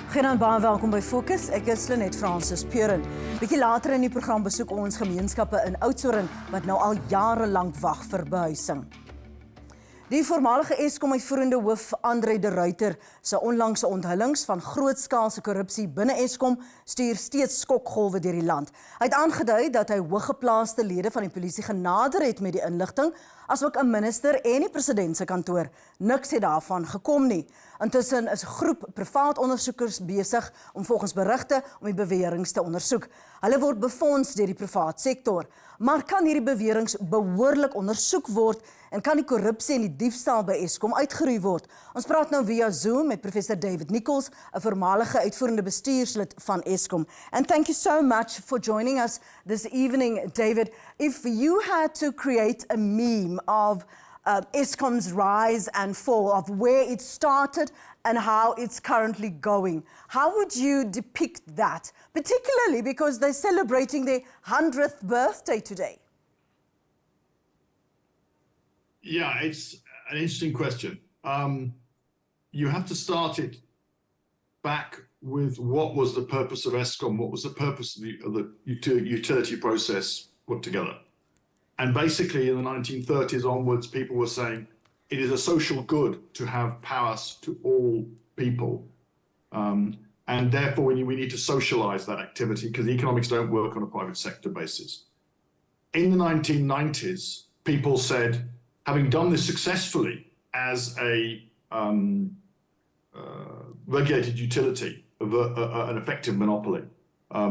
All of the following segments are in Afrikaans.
Goeienaand, baie welkom by Fokus. Ek is Lenet Francis Peuren. Bietjie later in die program besoek ons gemeenskappe in Oudtshoorn wat nou al jare lank wag vir behuising. Die voormalige Eskom uitvoerende hoof André de Ruyter se onlangse onthullings van grootskaalse korrupsie binne Eskom stuur steeds skokgolwe deur die land. Hy het aangedui dat hy hooggeplaaste lede van die polisie genader het met die inligting, asook 'n minister en die president se kantoor. Niks het daarvan gekom nie. Intussen is 'n groep privaat ondersoekers besig om volgens berigte om die beweringe te ondersoek. Hulle word befonds deur die privaat sektor. Maar kan hierdie beweringe behoorlik ondersoek word en kan die korrupsie en die diefstal by Eskom uitgeroei word? Ons praat nou via Zoom met professor David Nichols, 'n voormalige uitvoerende bestuurslid van Eskom. And thank you so much for joining us this evening, David. If you had to create a meme of Eskom's rise and fall, of where it started and how it's currently going, how would you depict that? Particularly because they're celebrating their 100th birthday today. Yeah, it's an interesting question. You have to start it back with what was the purpose of Eskom, what was the purpose of the utility process put together. And basically in the 1930s onwards, people were saying it is a social good to have powers to all people. And therefore we need to socialize that activity because the economics don't work on a private sector basis. In the 1990s, people said, having done this successfully as a regulated utility, an effective monopoly,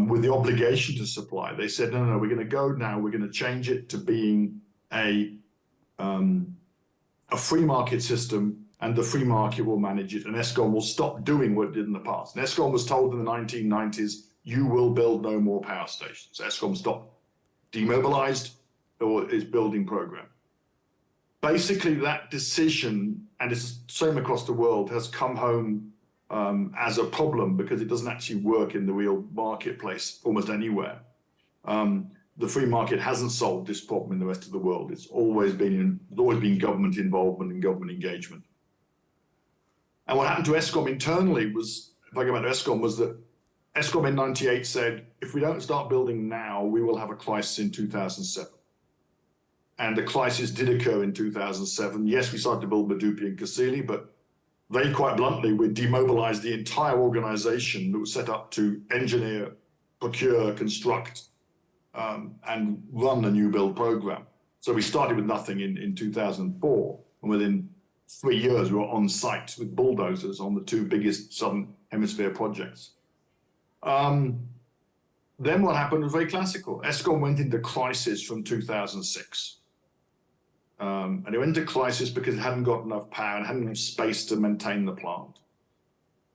with the obligation to supply, they said, no, we're going to go now, we're going to change it to being a free market system, and the free market will manage it, and Eskom will stop doing what it did in the past. And Eskom was told in the 1990s, you will build no more power stations. Eskom stopped, demobilized, or its building program. Basically, that decision, and it's the same across the world, has come home as a problem because it doesn't actually work in the real marketplace almost anywhere. The free market hasn't solved this problem in the rest of the world. It's always been government involvement and government engagement. And what happened to Eskom internally was, if I go back to Eskom, was that Eskom in 98 said, if we don't start building now, we will have a crisis in 2007. And the crisis did occur in 2007. Yes, we started to build Medupi and Kasili, but they quite bluntly would demobilize the entire organization that was set up to engineer, procure, construct, and run a new build program. So we started with nothing in 2004, and within 3 years we were on site with bulldozers on the two biggest Southern Hemisphere projects. Then what happened was very classical. Eskom went into crisis from 2006. And it went into crisis because it hadn't got enough power and hadn't enough space to maintain the plant.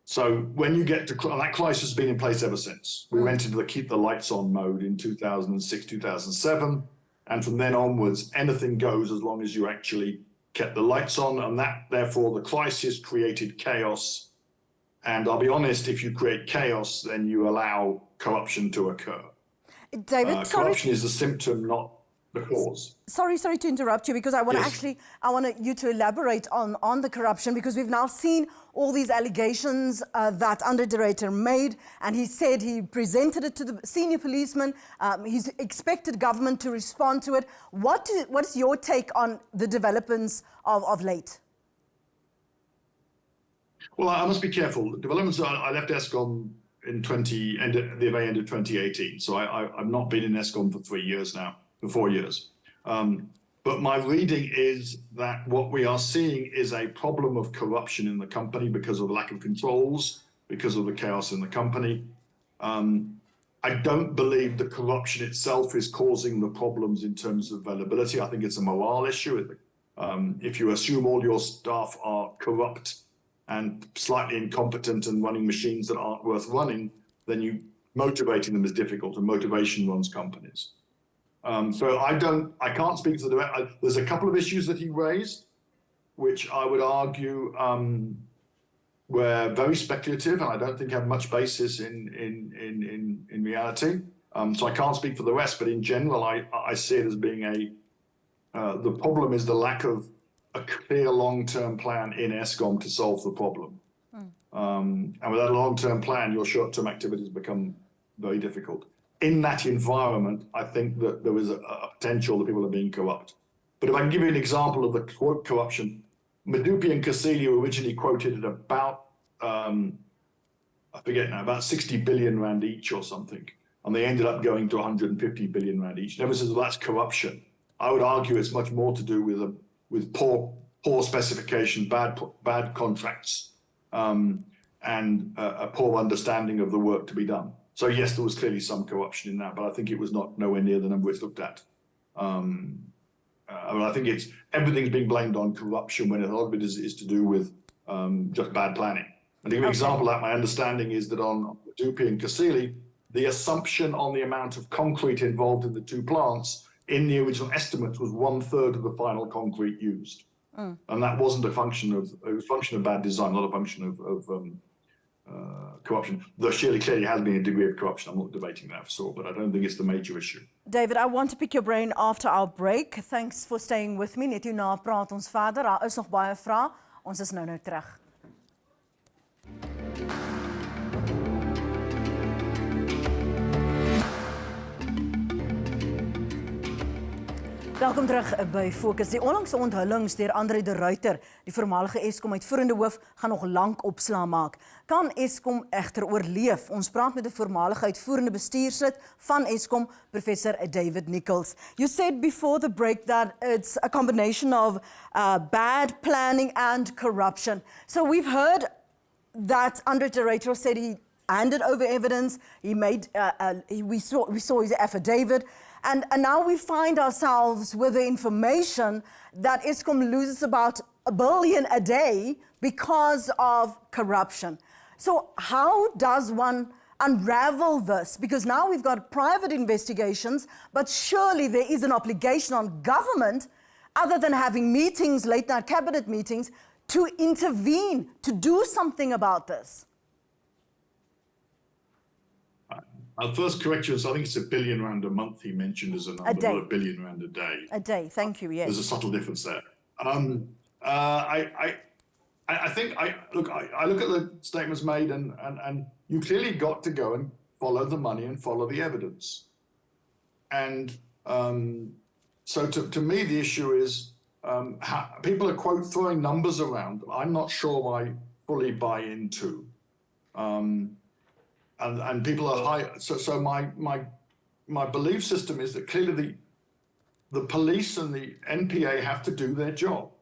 So when you get to, and that crisis has been in place ever since. We went into the keep the lights on mode in 2006, 2007. And from then onwards, anything goes as long as you actually kept the lights on. And that, therefore, the crisis created chaos. And I'll be honest, if you create chaos, then you allow corruption to occur. David, corruption is the symptom, not the cause. Sorry to interrupt you, because I want you to elaborate on the corruption, because we've now seen all these allegations that André de Ruyter made, and he said he presented it to the senior policeman. He's expected government to respond to it. What is your take on the developments of late? Well, I must be careful. The developments, I left Eskom in the very end of 2018, so I've not been in Eskom for 4 years now. But my reading is that what we are seeing is a problem of corruption in the company because of lack of controls, because of the chaos in the company. I don't believe the corruption itself is causing the problems in terms of availability. I think it's a morale issue. If you assume all your staff are corrupt and slightly incompetent and running machines that aren't worth running, then motivating them is difficult, and motivation runs companies. So I can't speak to there's a couple of issues that he raised, which I would argue were very speculative, and I don't think have much basis in reality. So I can't speak for the rest, but in general, I see it as being the problem is the lack of a clear long-term plan in Eskom to solve the problem. And without a long-term plan, your short-term activities become very difficult. In that environment, I think that there is a potential that people are being corrupt. But if I can give you an example of the quote corruption, Medupi and Casili were originally quoted at about, I forget now, about 60 billion rand each or something. And they ended up going to 150 billion rand each. Never says, well, that's corruption. I would argue it's much more to do with poor specification, bad contracts, and a poor understanding of the work to be done. So yes, there was clearly some corruption in that, but I think it was not nowhere near the number it's looked at. I think everything's being blamed on corruption when a lot of it is to do with just bad planning. And to give you an example of that, my understanding is that on Medupi and Casili, the assumption on the amount of concrete involved in the two plants in the original estimates was 1/3 of the final concrete used. And that wasn't it was a function of bad design, not a function of corruption. Though clearly has been a degree of corruption. I'm not debating that for sure, but I don't think it's the major issue. David, I want to pick your brain after our break. Thanks for staying with me. Net hierna praat ons verder. Daar is nog baie vrae. Ons is nou terug. Welkom terug by Fokus. Die onlangse onthullings deur André de Ruyter, die voormalige Eskom uitvoerende hoof, gaan nog lank opslaa maak. Kan Eskom egter oorleef? Ons praat met 'n voormalige uitvoerende bestuurslid van Eskom, professor David Nichols. You said before the break that it's a combination of bad planning and corruption. So we've heard that André de Ruyter said he handed over evidence. He made we saw his affidavit. And now we find ourselves with the information that Eskom loses about $1 billion a day because of corruption. So how does one unravel this? Because now we've got private investigations, but surely there is an obligation on government, other than having meetings, late night cabinet meetings, to intervene, to do something about this. I'll first correct you. I think it's R1 billion a month he mentioned as a number, not R1 billion a day. A day, thank you, yes. There's a subtle difference there. I think I look at the statements made and you clearly got to go and follow the money and follow the evidence. And so to me, the issue is how people are, quote, throwing numbers around that I'm not sure I fully buy into. And people are high. So my belief system is that clearly the police and the NPA have to do their job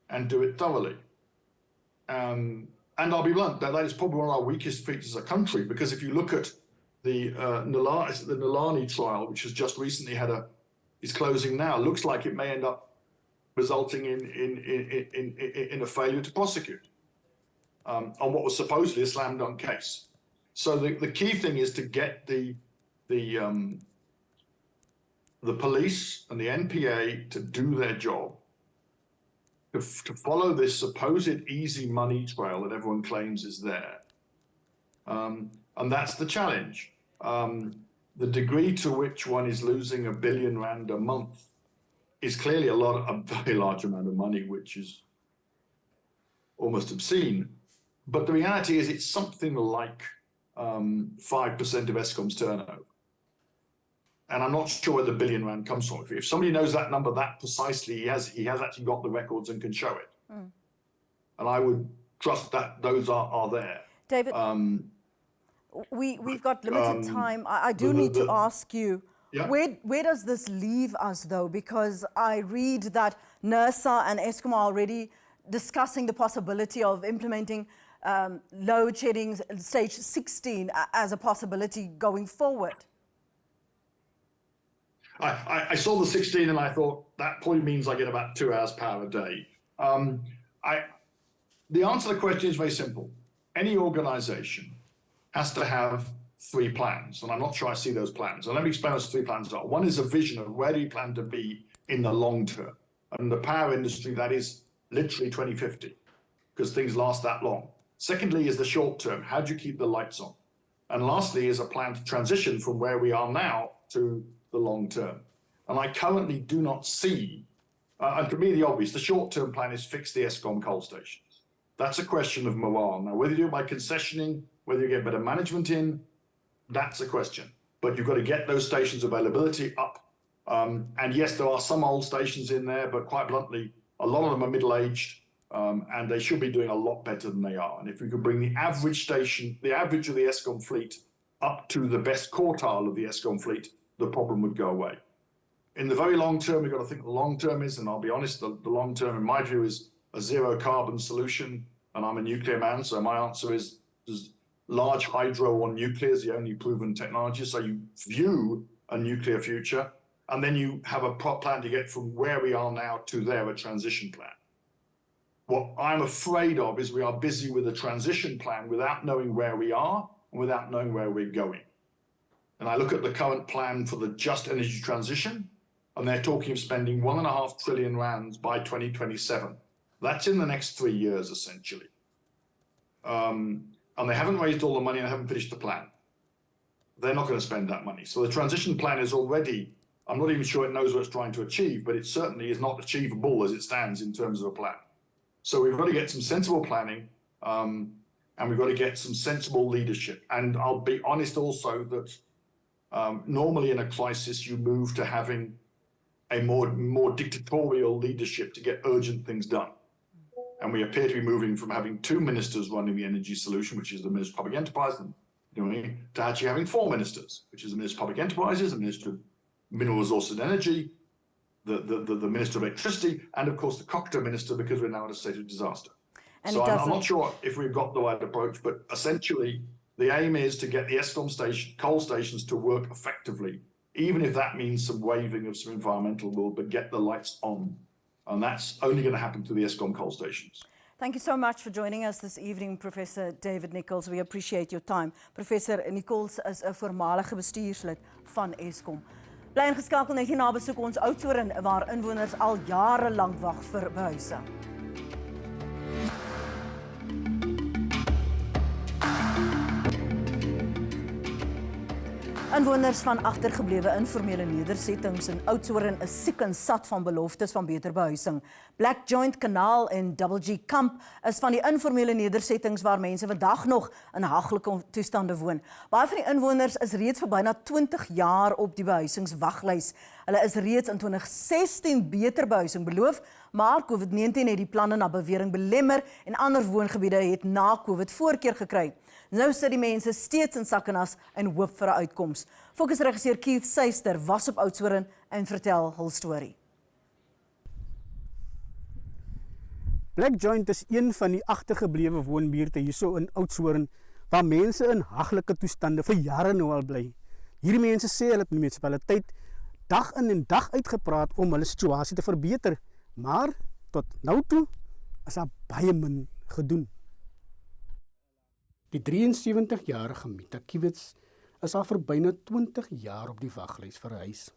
and do it thoroughly. And I'll be blunt, that is probably one of our weakest features as a country, because if you look at the Nalani trial, which has just recently is closing now, looks like it may end up resulting in a failure to prosecute on what was supposedly a slam dunk case. So the key thing is to get the police and the NPA to do their job, to follow this supposed easy money trail that everyone claims is there. And that's the challenge. The degree to which one is losing R1 billion a month is clearly a very large amount of money, which is almost obscene. But the reality is it's something like 5% of Eskom's turnover. And I'm not sure where the R1 billion comes from. If somebody knows that number that precisely, he has actually got the records and can show it. And I would trust that those are there. David, we've got limited time. I do need to ask you, where does this leave us though? Because I read that NERSA and Eskom are already discussing the possibility of implementing load shedding stage 16 as a possibility going forward. I saw the 16 and I thought that probably means I get about 2 hours power a day. The answer to the question is very simple. Any organization has to have 3 plans, and I'm not sure I see those plans. And let me explain what those 3 plans are. One is a vision of where do you plan to be in the long term. And the power industry, that is literally 2050, because things last that long. Secondly is the short term. How do you keep the lights on? And lastly is a plan to transition from where we are now to the long term. And I currently do not see, and for me the obvious, the short term plan is fix the Eskom coal stations. That's a question of morale. Now, whether you do it by concessioning, whether you get better management in, that's a question. But you've got to get those stations' availability up. And yes, there are some old stations in there, but quite bluntly, a lot of them are middle-aged, and they should be doing a lot better than they are. And if we could bring the average station, the average of the Eskom fleet, up to the best quartile of the Eskom fleet, the problem would go away. In the very long term, we've got to think the long term is, and I'll be honest, the long term, in my view, is a zero carbon solution. And I'm a nuclear man, so my answer is large hydro or nuclear is the only proven technology. So you view a nuclear future, and then you have a plan to get from where we are now to there, a transition plan. What I'm afraid of is we are busy with a transition plan without knowing where we are and without knowing where we're going. And I look at the current plan for the just energy transition, and they're talking of spending 1.5 trillion rands by 2027. That's in the next 3 years, essentially. And they haven't raised all the money and they haven't finished the plan. They're not going to spend that money. So the transition plan is already, I'm not even sure it knows what it's trying to achieve, but it certainly is not achievable as it stands in terms of a plan. So we've got to get some sensible planning, and we've got to get some sensible leadership. And I'll be honest also that normally in a crisis, you move to having a more dictatorial leadership to get urgent things done. And we appear to be moving from having 2 ministers running the energy solution, which is the Minister of Public Enterprise, to actually having 4 ministers, which is the Minister of Public Enterprises, the Minister of Mineral Resources and Energy, the Minister of Electricity, and of course the Cocktail Minister, because we're now in a state of disaster. And so I'm not sure if we've got the right approach, but essentially the aim is to get the Eskom coal stations to work effectively, even if that means some waiving of some environmental rule, but get the lights on. And that's only going to happen to the Eskom coal stations. Thank you so much for joining us this evening, Professor David Nichols. We appreciate your time. Professor Nichols is 'n voormalige bestuurslid van Eskom. Bly ingeskakel net hierna besoek ons Oudtshoorn waar inwoners al jare lank wag vir behuising. Inwoners van agtergeblewe informele nedersettings in Oudtshoorn is siek en sat van beloftes van beter behuising. Black Joint Kanaal en Double G Kamp is van die informele nedersettings waar mense vandag nog in haglike toestande woon. Baie van die inwoners is reeds vir byna 20 jaar op die behuisingswaglys. Hulle is reeds in 2016 beter behuising beloof, maar COVID-19 het die planne na bewering belemmer en ander woongebiede het na COVID voorkeur gekry. Nou sit die mense steeds in sakkenas en hoop vir 'n uitkoms. Fokus regisseur Keith Seister was op Oudtshoorn en vertel hul storie. Black Joint is een van die agtergeblewe woonbuurte hierso in Oudtshoorn waar mense in haglike toestande vir jare nou al bly. Hierdie mense sê hulle het met die munisipaliteit dag in en dag uitgepraat om hulle situasie te verbeter, maar tot nou toe is daar baie min gedoen. Die 73-jarige Mita Kiewits is al vir byna 20 jaar op die waglys vir 'n huis.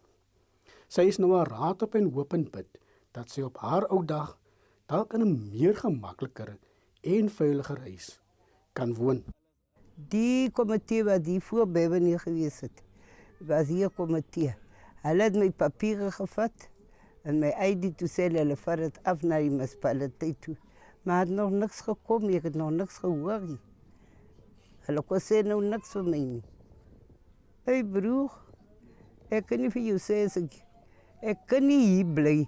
Sy is nou 'n raad op en hoop en bid dat sy op haar ou dag dalk in 'n meer gemakliker en veiliger huis kan woon. Die komitee wat die voorbij nie gewees het, was hier komitee. Hulle het my papiere gevat en my ID toe sê hulle vat het af na die munisipaliteit toe. Maar het nog niks gekom, ek het nog niks gehoor nie. Hulle kon sê nou niks vir my nie. Hey broer, ek kan nie vir jou sê, ek kan nie hier bly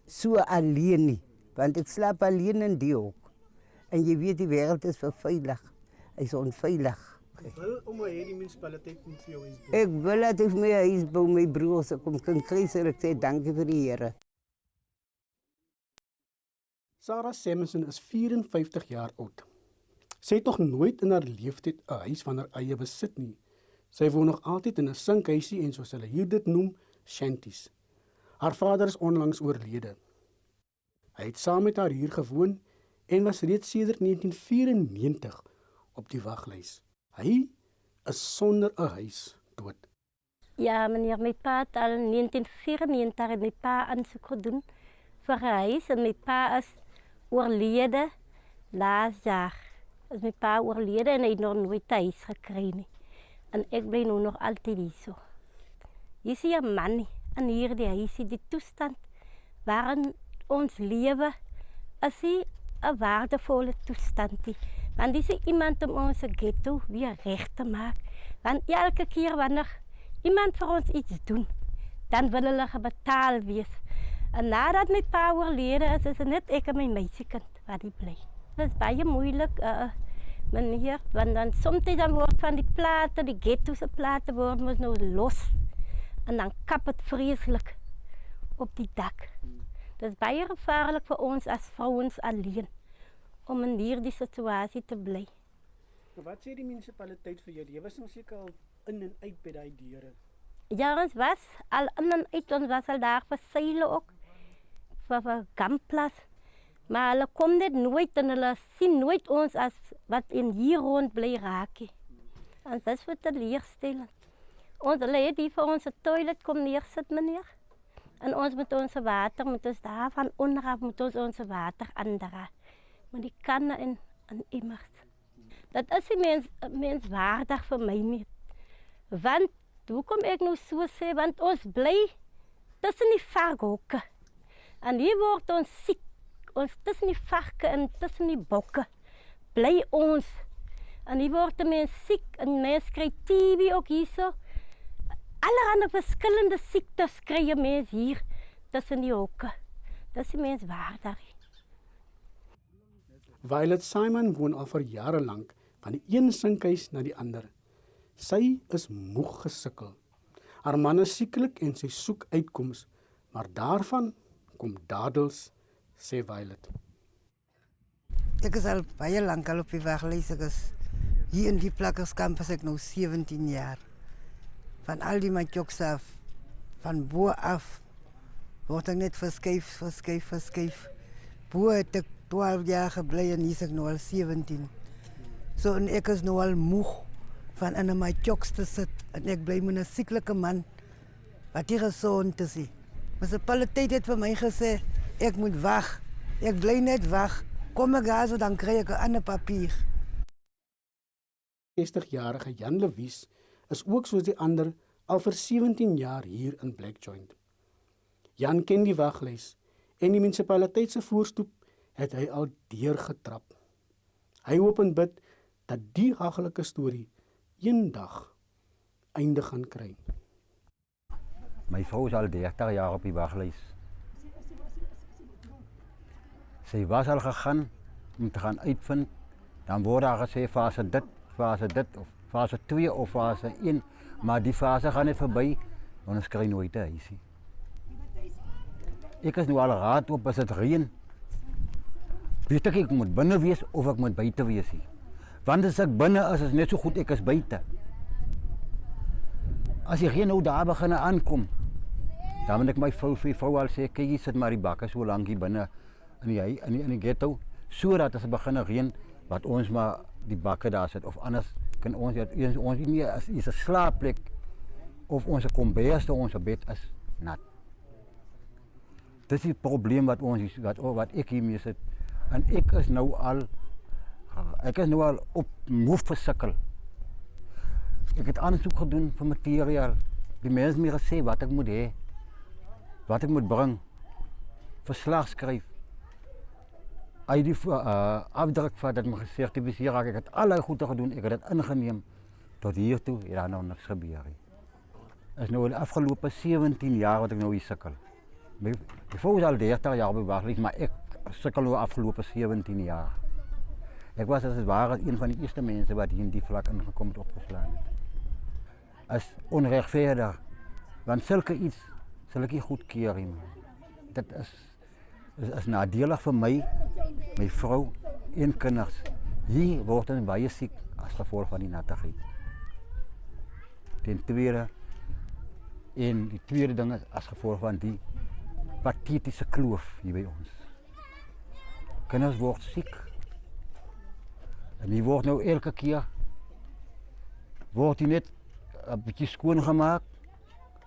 so alleen nie, want ek slaap alleen in die hoek. En jy weet die wêreld is verveilig, hy is onveilig. Ek wil om hierdie munisipaliteit moet vir jou huis bou. Ek wil dat ek my huis bou, my broer, as ek kom kan kry, sê ek sê dankie vir die Here. Sarah Samuelson is 54 jaar oud. Sy het nog nooit in haar lewenstyd 'n huis van haar eie besit nie. Sy woon nog altyd in 'n sinkhuisie en soos hulle hier dit noem, shanties. Haar vader is onlangs oorlede. Hy het saam met haar hier gewoon en was reeds sedert 1994 op die waglys. Hy is sonder 'n huis dood. Ja, meneer, my pa het al 1994 het my pa aansoek gedoen vir 'n huis en my pa is oorlede laas jaar. Is my pa oorlede en hy het nog nooit 'n huis gekry nie. En ek bly nou nog altyd hierso. Hier is 'n man in hierdie huisie, die toestand waarin ons lewe is 'n waardevolle toestand nie. Want dis iemand om ons ghetto weer reg te maak. Want elke keer wanneer iemand vir ons iets doen, dan wil hulle gebetaal wees. En nadat my pa oorlede is dit net ek en my meisiekind wat die bly. Dit is baie moeilik, meneer, want dan soms dan word van die plate, die ghetto se plate word mos nou los. En dan kap het vreeslik op die dak. Dit is baie gevaarlik vir ons as vrouens alleen om in hierdie situasie te bly. Wat sê die munisipaliteit vir julle? Jy was nou seker al in en uit by daai deure. Ja, ons was al in en uit, ons was al daar vir seile ook, vir gamplas. Maar hulle kom net nooit en hulle sien nooit ons as wat in hier rond bly raak. En dit is vir teleurstellend. Hulle het hier vir ons 'n toilet kom neersit, meneer. En ons met ons water, moet ons daar van onderaf, moet ons water aandra. Maar die kanne en immers. Dat is nie menswaardig vir my nie. Want, hoekom ek nou so sê, want ons bly tussen die varkhokke. En hier word ons siek. Ons tussen die varke en tussen die bokke bly ons. En hier word 'n mens siek en mens kry TB ook hierso. Allerhande verskillende siektes kry jy mens hier tussen die hokke. Dis die mens waardig. Violet Simon woon al vir jare lank van die een sinkhuis na die ander. Sy is moeg gesukkel. Haar man is sieklik en sy soek uitkoms, maar daarvan kom dadels, sê Violet. Ek is al baie lank al op die waglys. Ek is hier in die plakkerskamp is ek nou 17 jaar. Van al die matjoks af, van bo af, word ek net verskuif. Bo het ek 12 jaar gebly en hier is ek nou al 17. So en ek is nou al moeg van in 'n matjoks te sit en ek bly met 'n sieklike man wat nie gesond is nie. Munisipaliteit het vir my gesê, ek moet wag. Ek bly net wag. Kom ek daar so dan kry ek 'n ander papier. 60-jarige Jan Lewies is ook soos die ander al vir 17 jaar hier in Black Joint. Jan ken die waglys en die munisipaliteit se voorstoep het hy al deurgetrap. Hy hoop en bid dat die haglike storie eendag einde gaan kry. My vrou is al 30 jaar op die waglys. Sy was al gegaan om te gaan uitvind, dan word daar gesê fase dit of fase 2 of fase 1, maar die fase gaan net verby, want ons kry nooit 'n huisie. Ek is nou al raad op as dit reën. Weet ek moet binne wees of ek moet buite wees. Want as ek binne is net so goed ek is buite. As die reën nou daar begin aankom, dan moet ek my vrou al sê, kyk, jy sit maar die bakke so lank hier binne in die ghetto, sodat as het begin reën, wat ons maar die bakke daar sit, of anders kan ons nie as is 'n slaapplek of ons kombers ons bed is nat. Dis die probleem wat ek hiermee sit. En ek is nou al op moef versukkel. Ek het aansoek gedoen vir materiaal. Die mense het my gesê wat ek moet hê, wat ek moet bring, verslag skryf. Afdruk van dat my gesertifiseer raak. Ek het allerlei goede gedoen, ek het dit ingeneem. Tot hier toe het daar nou niks gebeur. Het is nou die afgelopen 17 jaar wat ek nou hier sukkel. My vrou is al 30 jaar op die waglys, maar ek sukkel nou afgelopen 17 jaar. Ek was as het ware een van die eerste mense wat hier in die vlak ingekom het opgeslaan het. Is onrechtvaardig, want zulke iets sal ek nie goedkeur nie. Dit is nadelig vir my, my vrou en kinders. Hier word ons baie siek as gevolg van die nattigheid. Ten tweede, en die tweede ding is as gevolg van die pathetiese kloof hier by ons. Kinders word siek. En die word nou elke keer, word die net 'n bietjie skoon gemaak,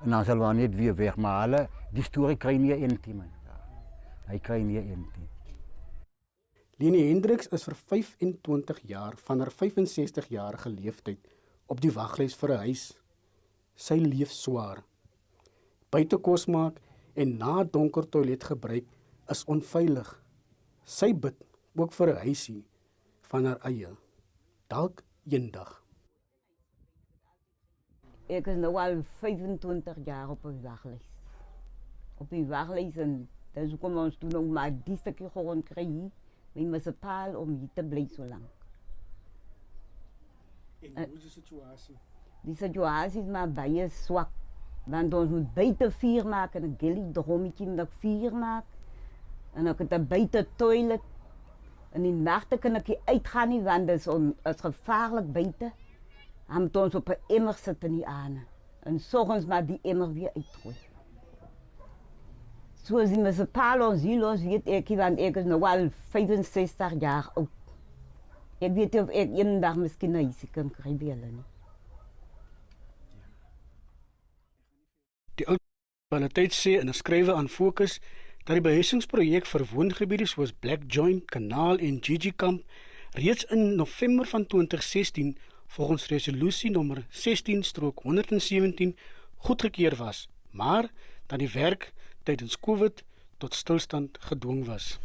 en dan sal we net weer weg, maar hulle, die storie kry nie 'n intiem. Hy kry nie 'n intiem. Leni Hendriks is vir 25 jaar van haar 65-jarige leeftyd op die waglys vir 'n huis. Sy leef swaar. Buite kos maak en na donker toilet gebruik is onveilig. Sy bid ook vir 'n huisie van haar eie, dalk eendag. Ek is nou al 25 jaar op 'n waglys. Op die waglys en dis hoekom ons toen ook maar die stukkie grond kry hier, my munisipaal om hier te bly so lank. En hoe is die situasie? Die situasie is maar baie swak. Want ons moet buite vuur maak en 'n gilly drommetjie moet ek vuur maak. En ek het 'n buite toilet. In die nagte kan ek nie uitgaan nie want dit is gevaarlik buite. Dan moet ons op 'n emmer sit in die aande. En soggens maar die emmer weer uitgooi. Soos die munisipaal ons hier los weet ek nie, want ek is nou al 65 jaar oud. Ek weet nie of ek eendag miskien 'n huisie kan kry by hulle nie. Die munisipaliteit sê in 'n skrywe aan Fokus dat die behuisingsprojek vir woongebiede soos Black Joint, Kanaal en Gigi Kamp reeds in November van 2016 volgens resolusie nommer 16/117 goedgekeur was, maar dat die werk tydens COVID tot stilstand gedwing was.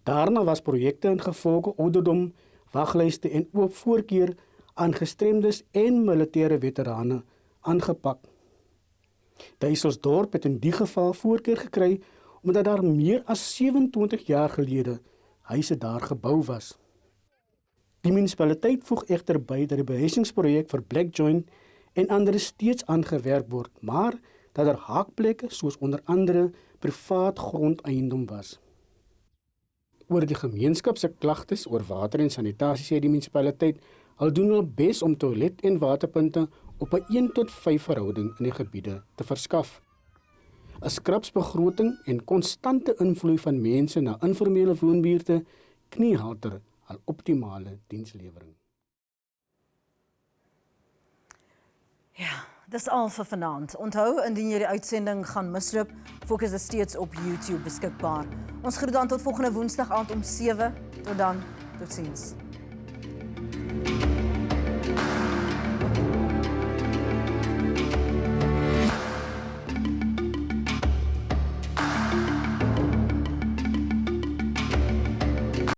Daarna was projekte ingevolge ouderdom, waglyste en oop voorkeur aan gestremdes en militêre veterane aangepak. Duiselsdorp het in die geval voorkeur gekry omdat daar meer as 27 jaar gelede huise daar gebou was. Die munisipaliteit voeg egter by dat die behuisingsprojek vir Black Joint en ander steeds aangewerk word, maar dat daar haakplekke soos onder andere privaat grondeiendom was. Oor die gemeenskap se klagtes oor water en sanitasie sê die munisipaliteit al doen hulle bes om toilet- en waterpunte op 'n 1:5 verhouding in die gebiede te verskaf. 'n Skrapsbegroting en konstante invloei van mense na informele woonbuurte kniehalter al optimale dienslewering. Ja, dis al vir vanaand. Onthou, indien jy die uitsending gaan misloop, Fokus is steeds op YouTube beskikbaar. Ons groet dan tot volgende Woensdag aand om 7. Tot dan, totsiens.